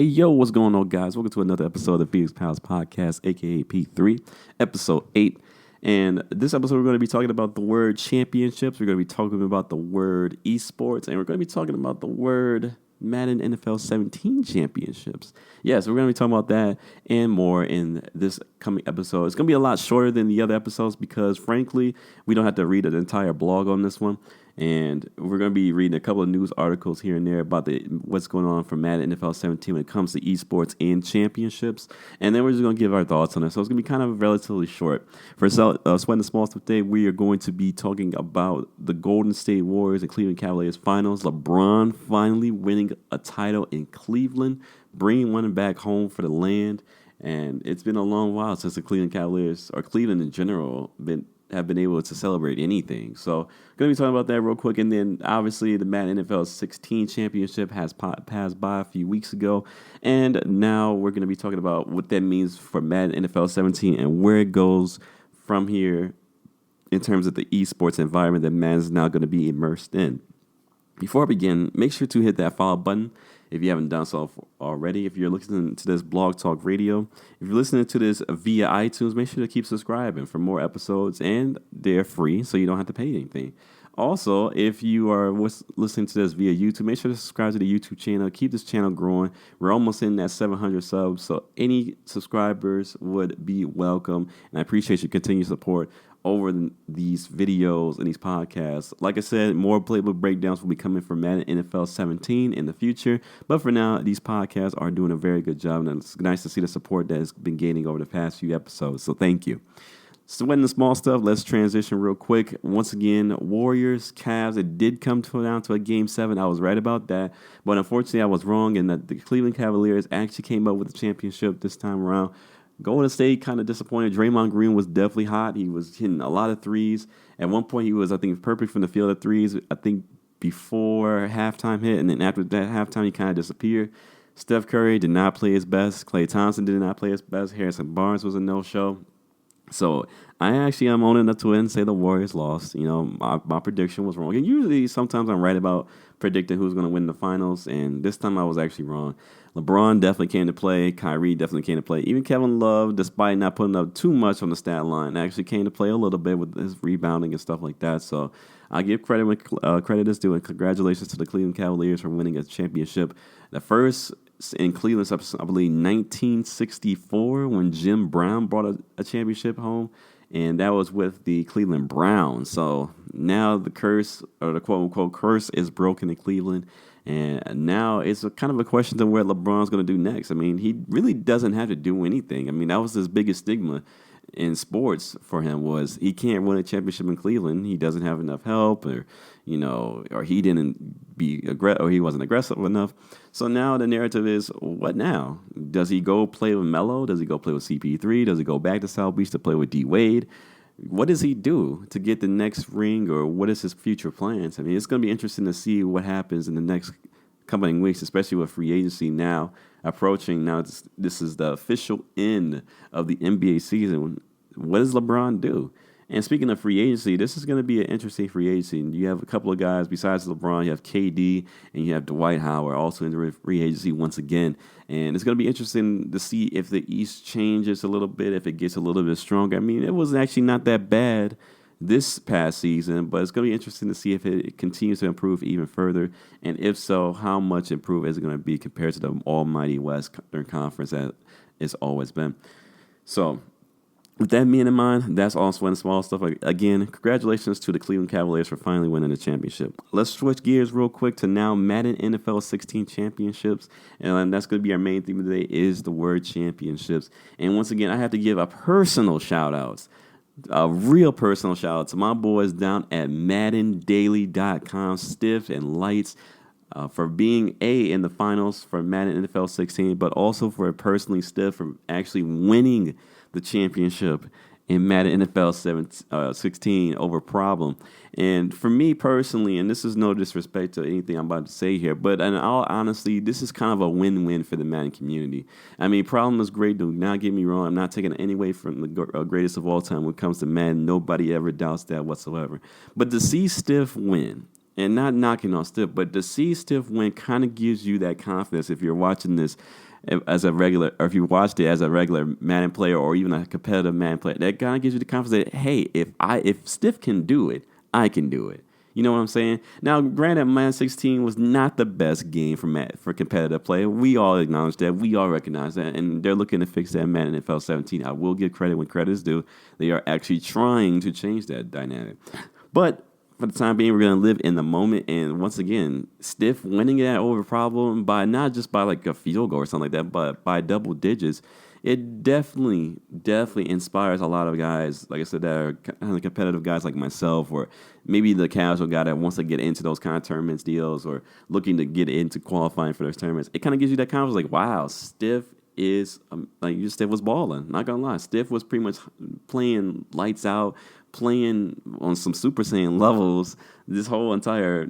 Hey, yo, what's going on, guys? Welcome to another episode of the Phoenix Pals Podcast, aka P3, episode 8. And this episode, we're going to be talking about the word championships. We're going to be talking about the word esports, and we're going to be talking about the word Madden NFL 17 championships. Yes, we're going to be talking about that and more in this coming episode. It's going to be a lot shorter than the other episodes because, frankly, we don't have to read an entire blog on this one. And we're going to be reading a couple of news articles here and there about what's going on for Madden NFL 17 when it comes to esports and championships. And then we're just going to give our thoughts on it. So it's going to be kind of relatively short. For Sweating the Small Stuff today, we are going to be talking about the Golden State Warriors and Cleveland Cavaliers finals. LeBron finally winning a title in Cleveland, bringing one back home for the land. And it's been a long while since the Cleveland Cavaliers, or Cleveland in general, have been able to celebrate anything. So going to be talking about that real quick. And then obviously the Madden NFL 16 championship has passed by a few weeks ago. And now we're going to be talking about what that means for Madden NFL 17 and where it goes from here in terms of the esports environment that Madden is now going to be immersed in. Before I begin, make sure to hit that follow button if you haven't done so already. If you're listening to this Blog Talk Radio, if you're listening to this via iTunes, make sure to keep subscribing for more episodes, and they're free, so you don't have to pay anything. Also, if you are listening to this via YouTube, make sure to subscribe to the YouTube channel. Keep this channel growing. We're almost in that 700 subs, so any subscribers would be welcome, and I appreciate your continued support over these videos and these podcasts. Like I said, more playbook breakdowns will be coming from Madden NFL 17 in the future. But for now, these podcasts are doing a very good job, and it's nice to see the support that has been gaining over the past few episodes. So thank you. Sweating the Small Stuff, let's transition real quick. Once again, Warriors, Cavs, it did come down to a Game 7. I was right about that. But unfortunately, I was wrong, and the Cleveland Cavaliers actually came up with the championship this time around. Golden State kind of disappointed. Draymond Green was definitely hot. He was hitting a lot of threes. At one point, he was, I think, perfect from the field of threes, I think, before halftime hit. And then after that halftime, he kind of disappeared. Steph Curry did not play his best. Klay Thompson did not play his best. Harrison Barnes was a no-show. So I actually am owning up to it and say the Warriors lost. You know, my prediction was wrong. And usually, sometimes I'm right about predicting who's going to win the finals. And this time I was actually wrong. LeBron definitely came to play. Kyrie definitely came to play. Even Kevin Love, despite not putting up too much on the stat line, actually came to play a little bit with his rebounding and stuff like that. So I give credit when credit is due. And congratulations to the Cleveland Cavaliers for winning a championship. The first in Cleveland, I believe, 1964 when Jim Brown brought a championship home. And that was with the Cleveland Browns. So now the curse, or the quote-unquote curse, is broken in Cleveland. And now it's kind of a question of where LeBron's going to do next. I mean, he really doesn't have to do anything. I mean, that was his biggest stigma in sports for him, was he can't win a championship in Cleveland. He doesn't have enough help, or he didn't or he wasn't aggressive enough. So now the narrative is, what now? Does he go play with Melo? Does he go play with CP3? Does he go back to South Beach to play with D Wade? What does he do to get the next ring, or what is his future plans? I mean, it's going to be interesting to see what happens in the next coming weeks, especially with free agency now approaching. Now this is the official end of the NBA season. What does LeBron do? And speaking of free agency, this is going to be an interesting free agency. You have a couple of guys besides LeBron. You have KD and you have Dwight Howard also in the free agency once again. And it's going to be interesting to see if the East changes a little bit, if it gets a little bit stronger. I mean, it was actually not that bad this past season, but it's going to be interesting to see if it continues to improve even further. And if so, how much improved is it going to be compared to the almighty Western Conference that it's always been. So with that being in mind, that's all Sweating Small Stuff. Again, congratulations to the Cleveland Cavaliers for finally winning the championship. Let's switch gears real quick to now Madden NFL 16 championships. And that's going to be our main theme today, is the word championships. And once again, I have to give a personal shout-out, a real personal shout-out to my boys down at MaddenDaily.com, Stiff and Lights, for being in the finals for Madden NFL 16, but also for personally Stiff for actually winning the championship in Madden NFL 16 over Problem. And for me personally, and this is no disrespect to anything I'm about to say here, but in all honesty, this is kind of a win-win for the Madden community. I mean, Problem is great, do not get me wrong. I'm not taking it any way from the greatest of all time when it comes to Madden. Nobody ever doubts that whatsoever. But to see Stiff win, and not knocking on Stiff, but to see Stiff win kind of gives you that confidence if you're watching this as a regular, or if you watched it as a regular Madden player or even a competitive Madden player, that kind of gives you the confidence that, hey, if Stiff can do it, I can do it. You know what I'm saying? Now, granted, Madden 16 was not the best game for competitive play. We all acknowledge that. We all recognize that. And they're looking to fix that in Madden NFL 17. I will give credit when credit is due. They are actually trying to change that dynamic. But for the time being, we're going to live in the moment. And once again, Stiff winning that over problem by not just by like a field goal or something like that, but by double digits, it definitely inspires a lot of guys, like I said, that are kind of competitive guys like myself, or maybe the casual guy that wants to get into those kind of tournaments deals or looking to get into qualifying for those tournaments. It kind of gives you that confidence, like, wow, Stiff is, Stiff was balling. Not going to lie. Stiff was pretty much playing lights out, playing on some Super Saiyan levels this whole entire,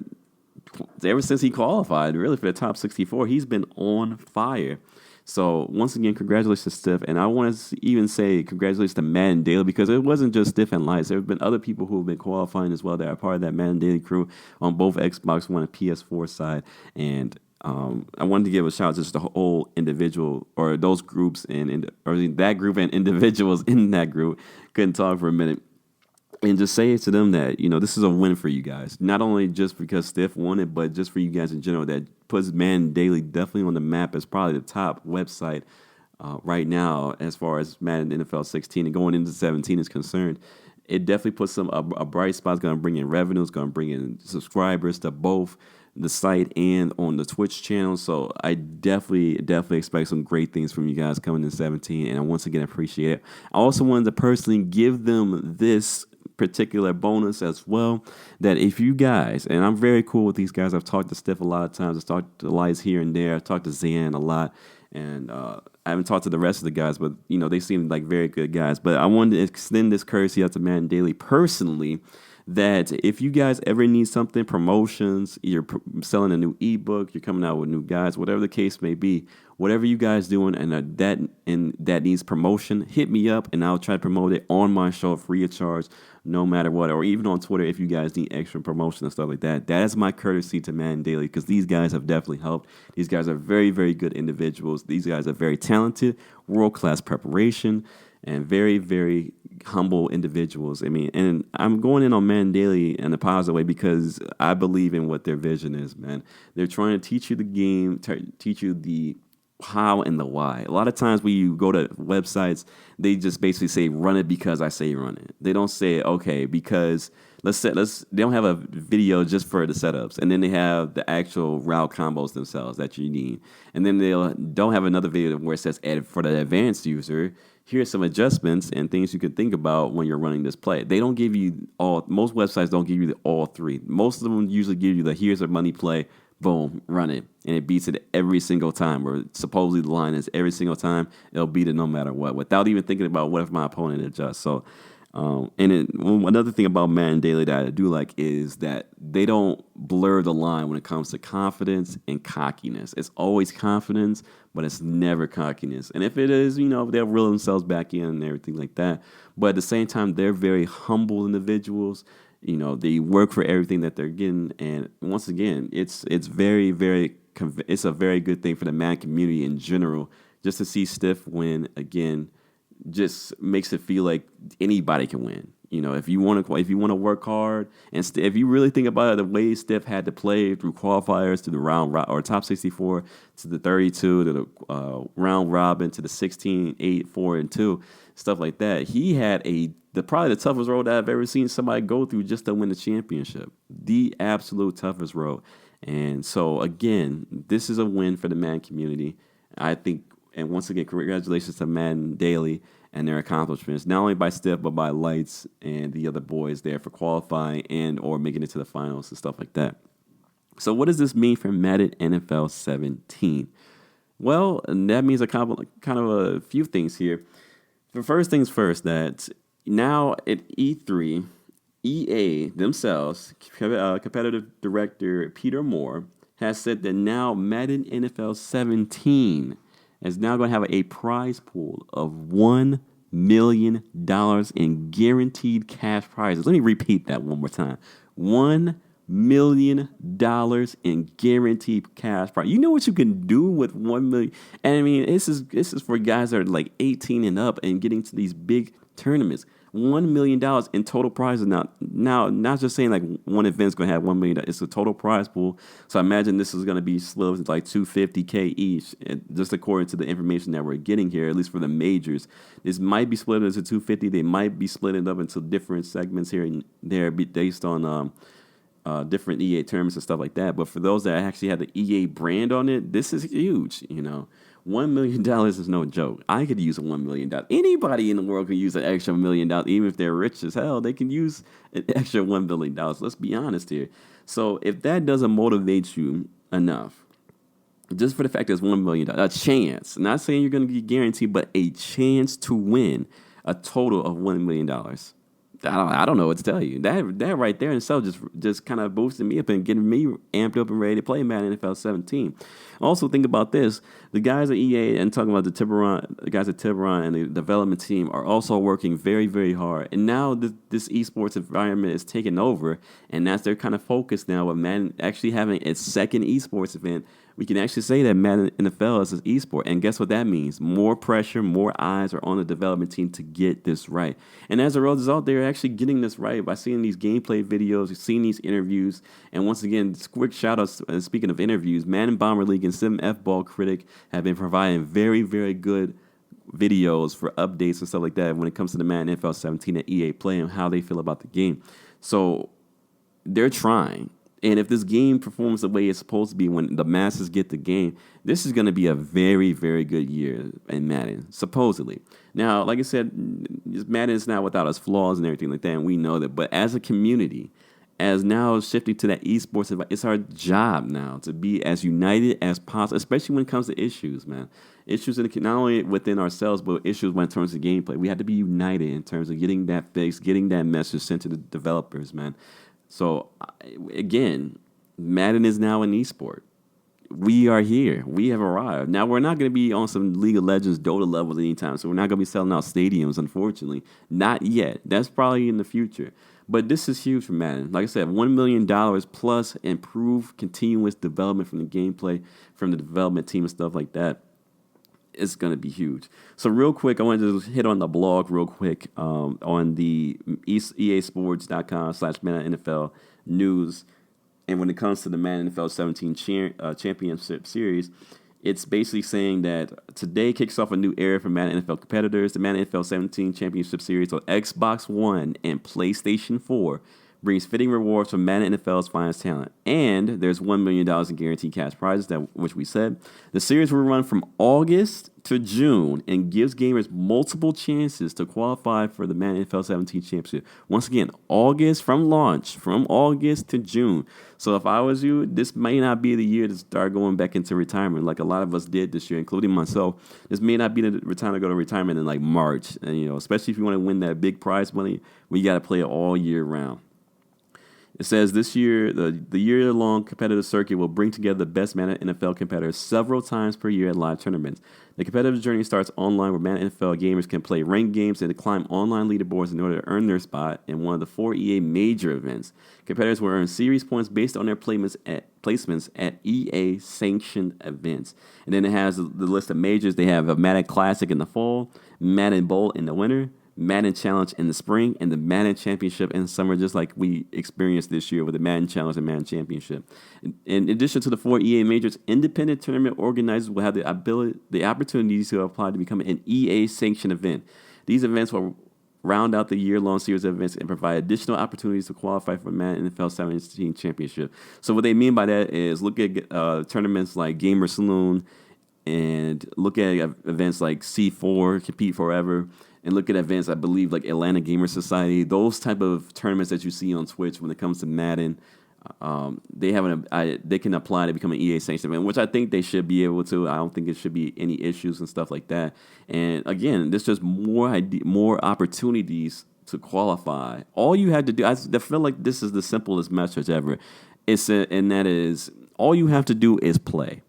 ever since he qualified, really, for the top 64, he's been on fire. So, once again, congratulations to Stiff. And I want to even say congratulations to Madden Daily, because it wasn't just Stiff and Lights. There have been other people who have been qualifying as well that are part of that Madden Daily crew on both Xbox One and PS4 side. And I wanted to give a shout out to just the whole individual, or those groups, or that group and individuals in that group. Couldn't talk for a minute. And just say to them that, this is a win for you guys. Not only just because Stiff won it, but just for you guys in general. That puts Madden Daily definitely on the map as probably the top website right now as far as Madden NFL 16 and going into 17 is concerned. It definitely puts a bright spot. It's going to bring in revenue. It's going to bring in subscribers to both the site and on the Twitch channel. So I definitely expect some great things from you guys coming in 17. And I once again appreciate it. I also wanted to personally give them this particular bonus as well, that if you guys, and I'm very cool with these guys, I've talked to Steph a lot of times, I've talked to Lights here and there, I've talked to Zan a lot, and I haven't talked to the rest of the guys, but they seem like very good guys. But I wanted to extend this courtesy out to Madden Daily personally, that if you guys ever need something, promotions, you're selling a new ebook, you're coming out with new guys, whatever the case may be, whatever you guys doing and that needs promotion, hit me up and I'll try to promote it on my show free of charge, no matter what, or even on Twitter if you guys need extra promotion and stuff like that. That is my courtesy to Madden Daily, because these guys have definitely helped. These guys are very, very good individuals. These guys are very talented, world-class preparation, and very, very humble individuals. I mean, and I'm going in on Madden Daily in a positive way because I believe in what their vision is, man. They're trying to teach you the game, teach you the how and the why. A lot of times when you go to websites, they just basically say run it because I say run it. They don't say okay because they don't have a video just for the setups, and then they have the actual route combos themselves that you need, and then they don't have another video where it says add for the advanced user. Here's some adjustments and things you could think about when you're running this play. They don't give you all. Most websites don't give you all three. Most of them usually give you the here's a money play. Boom, run it. And it beats it every single time. Or supposedly the line is every single time, it'll beat it no matter what, without even thinking about what if my opponent adjusts. So, another thing about Madden Daily that I do like is that they don't blur the line when it comes to confidence and cockiness. It's always confidence, but it's never cockiness. And if it is, they'll reel themselves back in and everything like that. But at the same time, they're very humble individuals. They work for everything that they're getting, and once again, it's very, very it's a very good thing for the Madden community in general. Just to see Stiff win again, just makes it feel like anybody can win. If you want to work hard, and if you really think about it, the way Stiff had to play through qualifiers to the round or top 64 to the 32 to the round robin to the 16, 8, 4, and 2, stuff like that. He had probably the toughest road I've ever seen somebody go through just to win the championship. The absolute toughest road. And so, again, this is a win for the Madden community, I think. And once again, congratulations to Madden Daily and their accomplishments, not only by Steph, but by Lights and the other boys there for qualifying and or making it to the finals and stuff like that. So what does this mean for Madden NFL 17? Well, that means kind of a few things here. The first things first, that now at E3, EA themselves, competitive director Peter Moore, has said that now Madden NFL 17 is now going to have a prize pool of $1 million in guaranteed cash prizes. Let me repeat that one more time. $1 million in guaranteed cash prize. You know what you can do with 1 million? And I mean, this is for guys that are like 18 and up and getting to these big tournaments. $1 million in total prizes. Now, not just saying like one event's going to have $1 million. It's a total prize pool. So I imagine this is going to be split into like $250K each, and just according to the information that we're getting here, at least for the majors. This might be split into 250. They might be split it up into different segments here and there based on different EA tournaments and stuff like that. But for those that actually have the EA brand on it, this is huge, $1 million is no joke. I could use $1 million. Anybody in the world can use an extra $1 million, even if they're rich as hell. They can use an extra $1 million. Let's be honest here. So if that doesn't motivate you enough, just for the fact that it's $1 million, a chance, not saying you're going to be guaranteed, but a chance to win a total of $1 million. I don't know what to tell you. That right there in itself just kind of boosted me up and getting me amped up and ready to play Madden NFL 17. Also, think about this: the guys at EA and talking about the guys at Tiburon and the development team are also working very, very hard. And now this esports environment is taking over, and that's their kind of focus now. With Madden actually having its second esports event, we can actually say that Madden NFL is an esport. And guess what that means? More pressure, more eyes are on the development team to get this right. And as a result, they're actually getting this right by seeing these gameplay videos, seeing these interviews. And once again, quick shout outs, speaking of interviews, Madden Bomber League and Sim F Ball Critic have been providing very, very good videos for updates and stuff like that when it comes to the Madden NFL 17 at EA Play and how they feel about the game. So they're trying. And if this game performs the way it's supposed to be when the masses get the game, this is going to be a very, very good year in Madden, supposedly. Now, like I said, Madden is not without its flaws and everything like that, and we know that. But as a community, as now shifting to that esports, it's our job now to be as united as possible, especially when it comes to issues, man. Issues not only within ourselves, but issues when it comes to gameplay. We have to be united in terms of getting that fixed, getting that message sent to the developers, man. So, again, Madden is now an esport. We are here. We have arrived. Now, we're not going to be on some League of Legends Dota levels anytime, so we're not going to be selling out stadiums, unfortunately. Not yet. That's probably in the future. But this is huge for Madden. Like I said, $1 million plus improved continuous development from the gameplay, from the development team and stuff like that. It's going to be huge. So real quick, I want to just hit on the blog real quick on the easports.com/Madden NFL news. And when it comes to the Madden NFL 17 championship series, it's basically saying that today kicks off a new era for Madden NFL competitors. The Madden NFL 17 championship series on Xbox One and PlayStation 4 brings fitting rewards for Madden NFL's finest talent. And there's $1 million in guaranteed cash prizes, which we said. The series will run from August to June and gives gamers multiple chances to qualify for the Madden NFL 17 championship. Once again, August from launch, from August to June. So if I was you, this may not be the year to start going back into retirement like a lot of us did this year, including myself. This may not be the time to go to retirement in like March. And, especially if you want to win that big prize money, we got to play it all year round. It says this year, the year-long competitive circuit will bring together the best Madden NFL competitors several times per year at live tournaments. The competitive journey starts online where Madden NFL gamers can play ranked games and climb online leaderboards in order to earn their spot in one of the 4 EA major events. Competitors will earn series points based on their placements at EA-sanctioned events. And then it has the list of majors. They have a Madden Classic in the fall, Madden Bowl in the winter, Madden Challenge in the spring, and the Madden Championship in the summer, just like we experienced this year with the Madden Challenge and Madden Championship. In addition to the 4 EA majors, independent tournament organizers will have the opportunities to apply to become an EA-sanctioned event. These events will round out the year-long series of events and provide additional opportunities to qualify for Madden NFL 17 Championship. So what they mean by that is look at tournaments like Gamer Saloon and look at events like C4, Compete Forever, and look at events, I believe, like Atlanta Gamer Society, those type of tournaments that you see on Twitch when it comes to Madden. They can apply to become an EA sanctioned event, which I think they should be able to. I don't think it should be any issues and stuff like that. And again, there's just more opportunities to qualify. All you had to do, I feel like this is the simplest message ever. And that is, all you have to do is play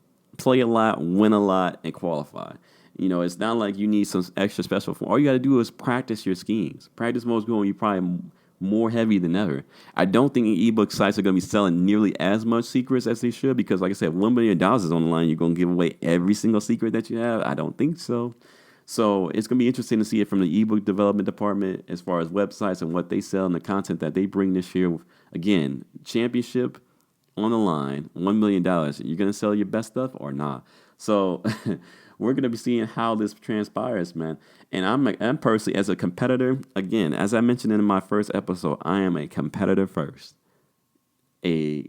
a lot, win a lot, and qualify. It's not like you need some extra special form. All you got to do is practice your schemes. Practice most going. You probably more heavy than ever. I don't think ebook sites are going to be selling nearly as much secrets as they should because, like I said, $1 million is on the line. You're going to give away every single secret that you have? I don't think so. So it's going to be interesting to see it from the ebook development department as far as websites and what they sell and the content that they bring this year. Again, championship on the line, $1 million. You're going to sell your best stuff or not? So we're going to be seeing how this transpires, man. And I'm personally, as a competitor, again, as I mentioned in my first episode, I am a competitor first, a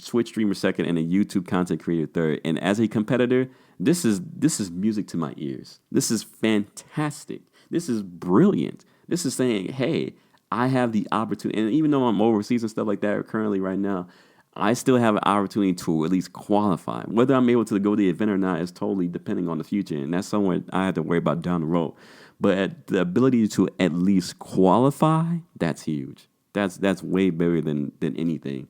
Twitch streamer second, and a YouTube content creator third. And as a competitor, this is music to my ears. This is fantastic. This is brilliant. This is saying, hey, I have the opportunity. And even though I'm overseas and stuff like that currently right now, I still have an opportunity to at least qualify. Whether I'm able to go to the event or not is totally depending on the future. And that's somewhere I have to worry about down the road. But the ability to at least qualify, that's huge. That's way bigger than anything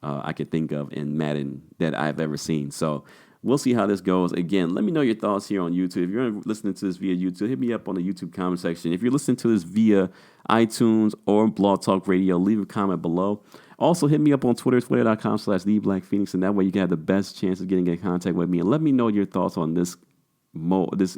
I could think of in Madden that I've ever seen. So we'll see how this goes. Again, let me know your thoughts here on YouTube. If you're listening to this via YouTube, hit me up on the YouTube comment section. If you're listening to this via iTunes or Blog Talk Radio, leave a comment below. Also, hit me up on Twitter, twitter.com/TheBlackPhoenix, and that way you can have the best chance of getting in contact with me. And let me know your thoughts on this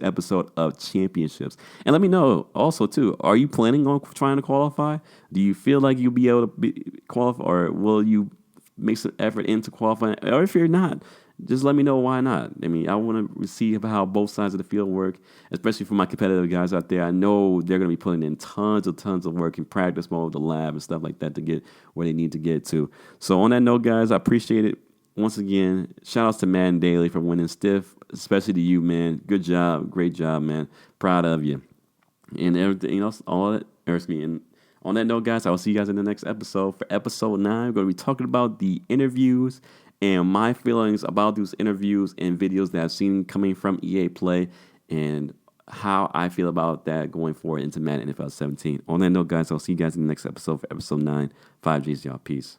episode of Championships. And let me know also, too, are you planning on trying to qualify? Do you feel like you'll be able to qualify, or will you make some effort into qualifying? Or if you're not, just let me know why not. I mean, I want to see how both sides of the field work, especially for my competitive guys out there. I know they're going to be putting in tons of work in practice mode, the lab, and stuff like that to get where they need to get to. So on that note, guys, I appreciate it. Once again, shout outs to Madden Daily for winning stiff, especially to you, man. Good job. Great job, man. Proud of you. And everything else, all that, and on that note, guys, I will see you guys in the next episode. For episode 9, we're going to be talking about the interviews and my feelings about those interviews and videos that I've seen coming from EA Play and how I feel about that going forward into Madden NFL 17. On that note, guys, I'll see you guys in the next episode for episode 9. 5Gs, y'all. Peace.